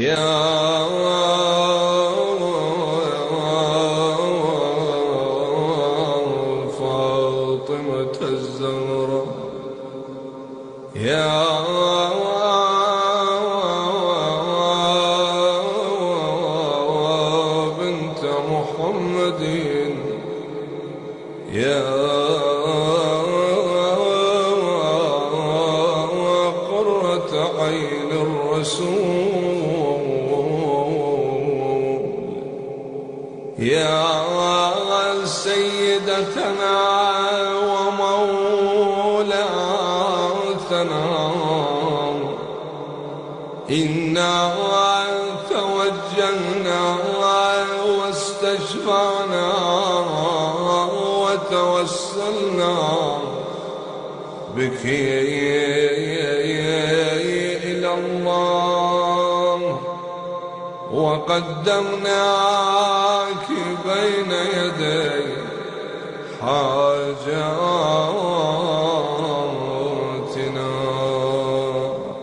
يا فاطمة الزهراء، يا بنت محمد، يا قرة عين الرسول، يا سيدتنا ومولاتنا، إنا توجهنا واستشفعنا وتوسلنا بك إلى الله، وقدمناك بين يدي حاجاتنا.